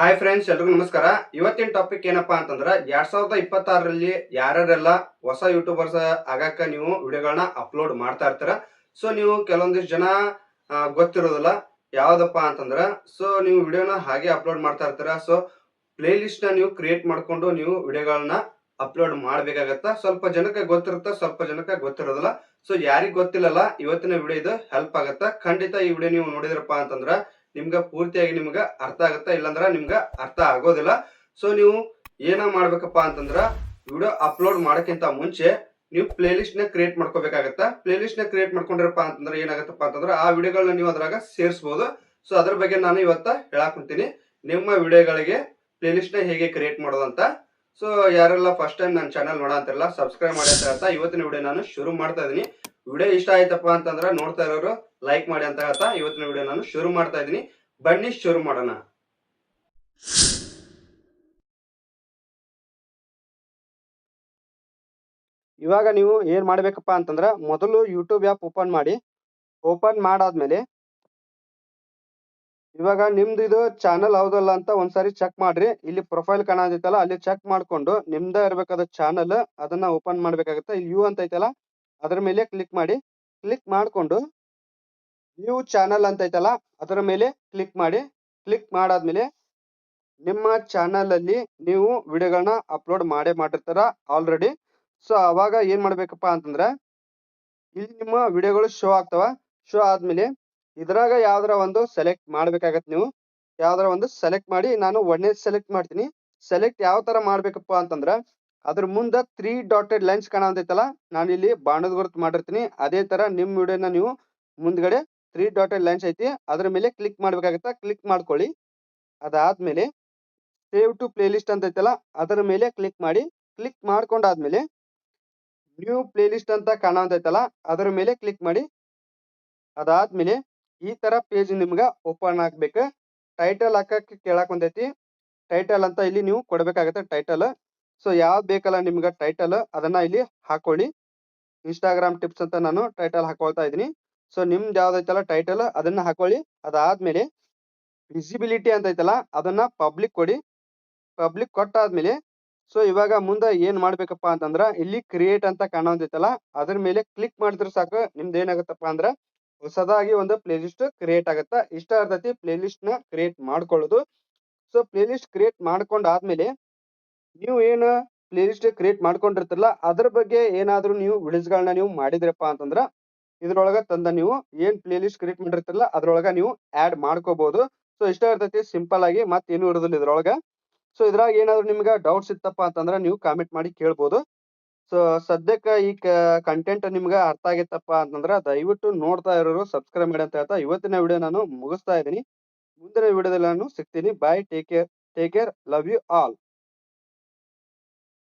Hi friends, ಎಲ್ರಿಗೂ ನಮಸ್ಕಾರ. ಇವತ್ತಿನ ಟಾಪಿಕ್ ಏನಪ್ಪಾ ಅಂತಂದ್ರೆ 2026ರಲ್ಲಿ ಯಾರ್ಯಾರೆಲ್ಲ ಹೊಸ ಯೂಟ್ಯೂಬರ್ಸ್ ಆಗಾಕ ನೀವು ವಿಡಿಯೋಗಳನ್ನ ಅಪ್ಲೋಡ್ ಮಾಡ್ತಾ ಇರ್ತೀರ. ಸೊ ನೀವು ಕೆಲವೊಂದಿಷ್ಟು ಜನ ಗೊತ್ತಿರೋದಿಲ್ಲ ಯಾವ್ದಪ್ಪ ಅಂತಂದ್ರ, ಸೊ ನೀವು ವಿಡಿಯೋನ ಹಾಗೆ ಅಪ್ಲೋಡ್ ಮಾಡ್ತಾ ಇರ್ತೀರ. ಸೊ ಪ್ಲೇ ಲಿಸ್ಟ್ ನ ನೀವು ಕ್ರಿಯೇಟ್ ಮಾಡ್ಕೊಂಡು ನೀವು ವಿಡಿಯೋಗಳನ್ನ ಅಪ್ಲೋಡ್ ಮಾಡ್ಬೇಕಾಗತ್ತ. ಸ್ವಲ್ಪ ಜನಕ್ಕೆ ಗೊತ್ತಿರುತ್ತ, ಸ್ವಲ್ಪ ಜನಕ್ಕೆ ಗೊತ್ತಿರೋದಿಲ್ಲ. ಸೊ ಯಾರಿಗ್ ಗೊತ್ತಿಲ್ಲಲ್ಲ, ಇವತ್ತಿನ ವಿಡಿಯೋ ಇದು ಹೆಲ್ಪ್ ಆಗತ್ತ. ಖಂಡಿತ ಈ ವಿಡಿಯೋ ನೀವು ನೋಡಿದ್ರಪ್ಪ ಅಂತಂದ್ರ ನಿಮ್ಗ ಪೂರ್ತಿಯಾಗಿ ನಿಮ್ಗ ಅರ್ಥ ಆಗತ್ತಾ, ಇಲ್ಲಾಂದ್ರ ನಿಮ್ಗ ಅರ್ಥ ಆಗೋದಿಲ್ಲ. ಸೊ ನೀವು ಏನ ಮಾಡ್ಬೇಕಪ್ಪ ಅಂತಂದ್ರ, ವಿಡಿಯೋ ಅಪ್ಲೋಡ್ ಮಾಡಕ್ಕಿಂತ ಮುಂಚೆ ನೀವು ಪ್ಲೇ ಲಿಸ್ಟ್ ನ ಕ್ರಿಯೇಟ್ ಮಾಡ್ಕೋಬೇಕಾಗತ್ತ. ಪ್ಲೇ ಲಿಸ್ಟ್ ನ ಕ್ರಿಯೇಟ್ ಮಾಡ್ಕೊಂಡಿರಪ್ಪ ಅಂತಂದ್ರೆ ಏನಾಗತ್ತಪ್ಪ ಅಂತಂದ್ರ ಆ ವಿಡಿಯೋಗಳನ್ನ ನೀವು ಅದ್ರಾಗ ಸೇರಿಸಬಹುದು. ಸೊ ಅದ್ರ ಬಗ್ಗೆ ನಾನು ಇವತ್ತ ಹೇಳಾಕುಂತೀನಿ, ನಿಮ್ಮ ವಿಡಿಯೋಗಳಿಗೆ ಪ್ಲೇ ಲಿಸ್ಟ್ ನ ಹೇಗೆ ಕ್ರಿಯೇಟ್ ಮಾಡೋದಂತ. ಸೊ ಯಾರೆಲ್ಲ ಫಸ್ಟ್ ಟೈಮ್ ನನ್ನ ಚಾನಲ್ ನೋಡಂತಿರಲ್ಲ, ಸಬ್ಸ್ಕ್ರೈಬ್ ಮಾಡಿ ಅಂತ ಹೇಳ್ತಾ ಇವತ್ತಿನ ವಿಡಿಯೋ ನಾನು ಶುರು ಮಾಡ್ತಾ ಇದೀನಿ. ವಿಡಿಯೋ ಇಷ್ಟ ಆಯ್ತಪ್ಪ ಅಂತಂದ್ರ ನೋಡ್ತಾ ಇರೋರು ಲೈಕ್ ಮಾಡಿ ಅಂತ ಹೇಳ್ತಾ ಇವತ್ತಿನ ವಿಡಿಯೋ ನಾನು ಶುರು ಮಾಡ್ತಾ ಇದೀನಿ. ಬನ್ನಿ ಶುರು ಮಾಡೋಣ. ಇವಾಗ ನೀವು ಏನ್ ಮಾಡ್ಬೇಕಪ್ಪ ಅಂತಂದ್ರ, ಮೊದಲು ಯೂಟ್ಯೂಬ್ ಆ್ಯಪ್ ಓಪನ್ ಮಾಡಿ. ಓಪನ್ ಮಾಡಾದ್ಮೇಲೆ ಇವಾಗ ನಿಮ್ದು ಇದು ಚಾನಲ್ ಹೌದಲ್ಲ ಅಂತ ಒಂದ್ಸಾರಿ ಚೆಕ್ ಮಾಡ್ರಿ. ಇಲ್ಲಿ ಪ್ರೊಫೈಲ್ ಕಾಣತೈತಲ್ಲ, ಅಲ್ಲಿ ಚೆಕ್ ಮಾಡ್ಕೊಂಡು ನಿಮ್ದ ಇರ್ಬೇಕಾದ ಚಾನಲ್ ಅದನ್ನ ಓಪನ್ ಮಾಡ್ಬೇಕಾಗತ್ತೆ. ಇಲ್ಲಿ ಯು ಅಂತ ಐತಲ್ಲ, ಅದ್ರ ಮೇಲೆ ಕ್ಲಿಕ್ ಮಾಡಿ. ಕ್ಲಿಕ್ ಮಾಡ್ಕೊಂಡು ವ್ಯೂ ಚಾನಲ್ ಅಂತ ಐತಲ್ಲ, ಅದರ ಮೇಲೆ ಕ್ಲಿಕ್ ಮಾಡಿ. ಕ್ಲಿಕ್ ಮಾಡಾದ್ಮೇಲೆ ನಿಮ್ಮ ಚಾನಲ್ ಅಲ್ಲಿ ನೀವು ವಿಡಿಯೋಗಳನ್ನ ಅಪ್ಲೋಡ್ ಮಾಡಿರ್ತಾರ ಆಲ್ರೆಡಿ. ಸೊ ಅವಾಗ ಏನ್ ಮಾಡ್ಬೇಕಪ್ಪ ಅಂತಂದ್ರ, ಇಲ್ಲಿ ನಿಮ್ಮ ವಿಡಿಯೋಗಳು ಶೋ ಆಗ್ತಾವ. ಶೋ ಆದ್ಮೇಲೆ ಇದ್ರಾಗ ಯಾವ್ದಾರ ಒಂದು ಸೆಲೆಕ್ಟ್ ಮಾಡ್ಬೇಕಾಗತ್ತೆ. ನೀವು ಯಾವ್ದಾರ ಒಂದು ಸೆಲೆಕ್ಟ್ ಮಾಡಿ. ನಾನು ಒಂದೇ ಸೆಲೆಕ್ಟ್ ಮಾಡ್ತೀನಿ. ಸೆಲೆಕ್ಟ್ ಯಾವ ತರ ಮಾಡ್ಬೇಕಪ್ಪ ಅಂತಂದ್ರ, ಅದ್ರ ಮುಂದ 3 ಡಾಟೆಡ್ ಲೈನ್ಸ್ ಕಾಣತೈತಲ್ಲ, ನಾನು ಇಲ್ಲಿ ಬಾಣದ ಗುರುತು ಮಾಡಿರ್ತೀನಿ. ಅದೇ ತರ ನಿಮ್ ವಿಡಿಯೋನ ನೀವು ಮುಂದ್ಗಡೆ 3 ಡಾಟೆಡ್ ಲೈನ್ಸ್ ಐತಿ, ಅದ್ರ ಮೇಲೆ ಕ್ಲಿಕ್ ಮಾಡ್ಬೇಕಾಗತ್ತ. ಕ್ಲಿಕ್ ಮಾಡ್ಕೊಳ್ಳಿ. ಅದಾದ್ಮೇಲೆ ಸೇವ್ ಟು ಪ್ಲೇ ಲಿಸ್ಟ್ ಅಂತ ಐತಲ್ಲ, ಅದರ ಮೇಲೆ ಕ್ಲಿಕ್ ಮಾಡಿ. ಕ್ಲಿಕ್ ಮಾಡ್ಕೊಂಡಾದ್ಮೇಲೆ ನ್ಯೂ ಪ್ಲೇ ಲಿಸ್ಟ್ ಅಂತ ಕಾಣತೈತಲ್ಲ, ಅದರ ಮೇಲೆ ಕ್ಲಿಕ್ ಮಾಡಿ. ಅದಾದ್ಮೇಲೆ ಈ ತರ ಪೇಜ್ ನಿಮ್ಗ ಓಪನ್ ಆಗ್ಬೇಕು. ಟೈಟಲ್ ಹಾಕಕ್ಕೆ ಕೇಳಕ್ ಬಂದೈತಿ. ಟೈಟಲ್ ಅಂತ ಇಲ್ಲಿ ನೀವು ಕೊಡ್ಬೇಕಾಗತ್ತೆ ಟೈಟಲ್. ಸೊ ಯಾವ್ದು ಬೇಕಲ್ಲ ನಿಮ್ಗ ಟೈಟಲ್, ಅದನ್ನ ಇಲ್ಲಿ ಹಾಕೊಳ್ಳಿ. ಇನ್ಸ್ಟಾಗ್ರಾಮ್ ಟಿಪ್ಸ್ ಅಂತ ನಾನು ಟೈಟಲ್ ಹಾಕೊಳ್ತಾ ಇದೀನಿ. ಸೊ ನಿಮ್ದು ಯಾವ್ದೈತಲ್ಲ ಟೈಟಲ್ ಅದನ್ನ ಹಾಕೊಳ್ಳಿ. ಅದಾದ್ಮೇಲೆ ವಿಸಿಬಿಲಿಟಿ ಅಂತ ಐತಲ್ಲ, ಅದನ್ನ ಪಬ್ಲಿಕ್ ಕೊಡಿ. ಪಬ್ಲಿಕ್ ಕೊಟ್ಟಾದ್ಮೇಲೆ ಸೊ ಇವಾಗ ಮುಂದೆ ಏನ್ ಮಾಡ್ಬೇಕಪ್ಪ ಅಂತಂದ್ರ, ಇಲ್ಲಿ ಕ್ರಿಯೇಟ್ ಅಂತ ಕಾಣೋದೈತಲ್ಲ, ಅದ್ರ ಮೇಲೆ ಕ್ಲಿಕ್ ಮಾಡಿದ್ರೆ ಸಾಕು. ನಿಮ್ದು ಏನಾಗತ್ತಪ್ಪ ಅಂದ್ರ ಹೊಸದಾಗಿ ಒಂದು ಪ್ಲೇ ಲಿಸ್ಟ್ ಕ್ರಿಯೇಟ್ ಆಗತ್ತ. ಇಷ್ಟ ಇರ್ತೈತಿ ಪ್ಲೇ ಲಿಸ್ಟ್ ನ ಕ್ರಿಯೇಟ್ ಮಾಡ್ಕೊಳ್ಳೋದು. ಸೊ ಪ್ಲೇ ಲಿಸ್ಟ್ ಕ್ರಿಯೇಟ್ ಮಾಡ್ಕೊಂಡಾದ್ಮೇಲೆ ನೀವು ಏನ ಪ್ಲೇ ಲಿಸ್ಟ್ ಕ್ರಿಯೇಟ್ ಮಾಡ್ಕೊಂಡಿರ್ತಿರಲ್ಲ, ಅದ್ರ ಬಗ್ಗೆ ಏನಾದ್ರೂ ನೀವು ವಿಡಿಯೋಸ್ ಗಳನ್ನ ನೀವು ಮಾಡಿದ್ರಪ್ಪ ಅಂತಂದ್ರ ಇದ್ರೊಳಗ ತಂದ ನೀವು ಏನ್ ಪ್ಲೇ ಲಿಸ್ಟ್ ಕ್ರಿಯೇಟ್ ಮಾಡಿರ್ತಿರಲ್ಲ ಅದ್ರೊಳಗ ನೀವು ಆಡ್ ಮಾಡ್ಕೋಬಹುದು. ಸೊ ಇಷ್ಟ ಇರ್ತೈತಿ ಸಿಂಪಲ್ ಆಗಿ, ಮತ್ತೇನು ಇರೋದಿಲ್ಲ ಇದ್ರೊಳಗ. ಸೊ ಇದ್ರಾಗ ಏನಾದ್ರು ನಿಮ್ಗೆ ಡೌಟ್ಸ್ ಇತ್ತಪ್ಪ ಅಂತಂದ್ರ ನೀವು ಕಾಮೆಂಟ್ ಮಾಡಿ ಕೇಳ್ಬೋದು. ಸೊ ಸದ್ಯಕ್ಕೆ ಈ ಕಂಟೆಂಟ್ ನಿಮ್ಗೆ ಅರ್ಥ ಆಗಿತ್ತಪ್ಪ ಅಂತಂದ್ರ ದಯವಿಟ್ಟು ನೋಡ್ತಾ ಇರೋರು ಸಬ್ಸ್ಕ್ರೈಬ್ ಮಾಡಿ ಅಂತ ಹೇಳ್ತಾ ಇವತ್ತಿನ ವಿಡಿಯೋ ನಾನು ಮುಗಿಸ್ತಾ ಇದ್ದೀನಿ. ಮುಂದಿನ ವಿಡಿಯೋದಲ್ಲಿ ನಾನು ಸಿಗ್ತೀನಿ. Bye, take care, love you all.